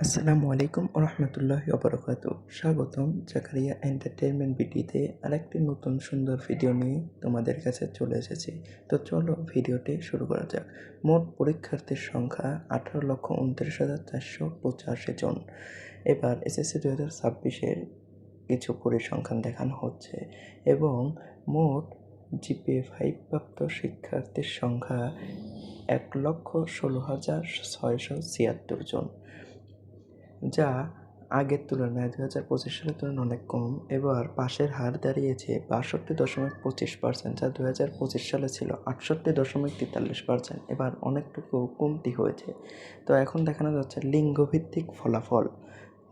আসসালামু আলাইকুম ওরহমতুল্লাহি ওবরাকাতুহ। স্বাগতম জাকারিয়া এন্টারটেইনমেন্ট বিডিতে আরেকটি নতুন সুন্দর ভিডিও নিয়ে তোমাদের কাছে চলে এসেছি। তো চলো ভিডিওটি শুরু করা যাক। মোট পরীক্ষার্থীর সংখ্যা 18,29,485 জন। এবার এসএসসি 2026-এর কিছু পরিসংখ্যান দেখানো হচ্ছে এবং মোট জিপিএ 5 প্রাপ্ত শিক্ষার্থীর সংখ্যা 1,16,676 জন, যা আগের তুলনায় 2025 সালের তুলনায় অনেক কম। এবার পাশের হার দাঁড়িয়েছে 62.25%, যা 2025 সালে ছিল 68.43%। এবার অনেকটুকু কমতি হয়েছে। তো এখন দেখানো যাচ্ছে লিঙ্গভিত্তিক ফলাফল।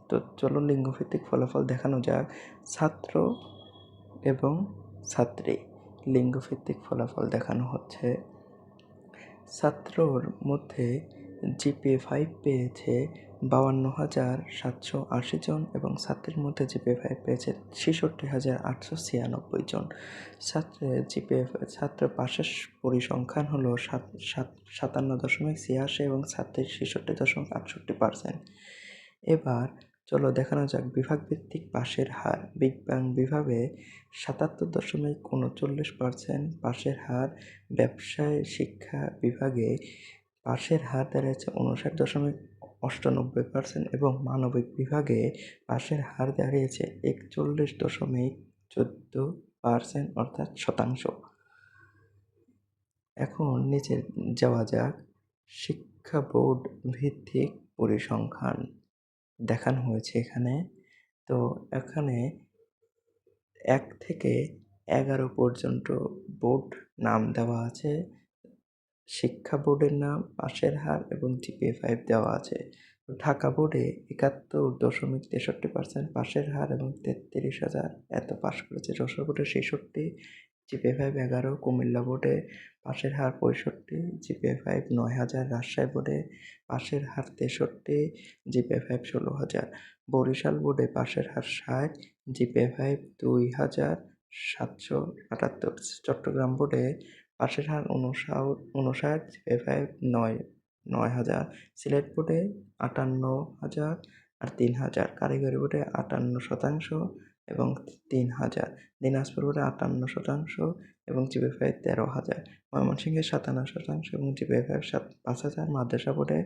তো চলো লিঙ্গভিত্তিক ফলাফল দেখানো যাক। ছাত্র এবং ছাত্রী লিঙ্গভিত্তিক ফলাফল দেখানো হচ্ছে। ছাত্রর মধ্যে জিপিএ 5 পেয়েছে 52,780 জন এবং ছাত্রীর মধ্যে জিপিএ 5 পেয়েছে 66,896 জন। ছাত্র পাশের পরিসংখ্যান হলো 57.86 এবং ছাত্রীর 66.68%। এবার চলো দেখানো যাক বিভাগভিত্তিক পাশের হার। বিজ্ঞান বিভাগে 77.39% পাশের হার। ব্যবসায় শিক্ষা বিভাগে পাশের হার দাঁড়িয়েছে 59.98% এবং মানবিক বিভাগে পাশের হার দাঁড়িয়েছে 41.14% অর্থাৎ শতাংশ। এখন নিচে যাওয়া যাক। শিক্ষা বোর্ড ভিত্তিক পরিসংখ্যান দেখানো হয়েছে এখানে। তো এখানে 1 থেকে 11 পর্যন্ত বোর্ড নাম দেওয়া আছে। শিক্ষা বোর্ডের নাম, পাশের হার এবং জিপিএ 5 দেওয়া আছে। ঢাকা বোর্ডে 71.63% পাশের হার এবং 33,000 এত পাশ করেছে। যশোর বোর্ডে 66, জিপিএ 5 11। কুমিল্লা বোর্ডে পাশের হার 65, জিপিএ 5 9,000। রাজশাহী বোর্ডে পাশের হার 63, জিপিএ 5 16,000। বরিশাল বোর্ডে পাশের হার 60, জিপিএ 5 2,778। চট্টগ্রাম বোর্ডে পাশের হার 59, জিপিএ 5 9,000। সিলেট বোর্ডে 58,000 আর 3,000। কারিগরি বোর্ডে 58% এবং 3,000। দিনাজপুর বোর্ডে 58% এবং জিপিএ 5 13,000। ময়মনসিংহে 57% এবং জিপিএ 5 5,000। মাদ্রাসা বোর্ডে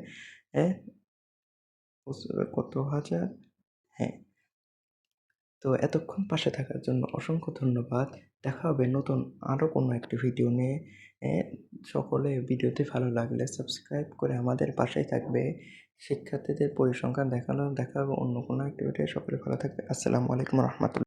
কত হাজার? হ্যাঁ। তো এতক্ষণ পাশে থাকার জন্য অসংখ্য ধন্যবাদ। দেখা হবে নতুন আরও কোনো একটি ভিডিও নিয়ে। সকলে ভিডিওটি ভালো লাগলে সাবস্ক্রাইব করে আমাদের পাশেই থাকবে। শিক্ষার্থীদের পরিসংখ্যান দেখা হবে অন্য কোনো একটি ভিডিও। সকলে ভালো থাকবে। আসসালামু আলাইকুম রহমতুল্লাহ।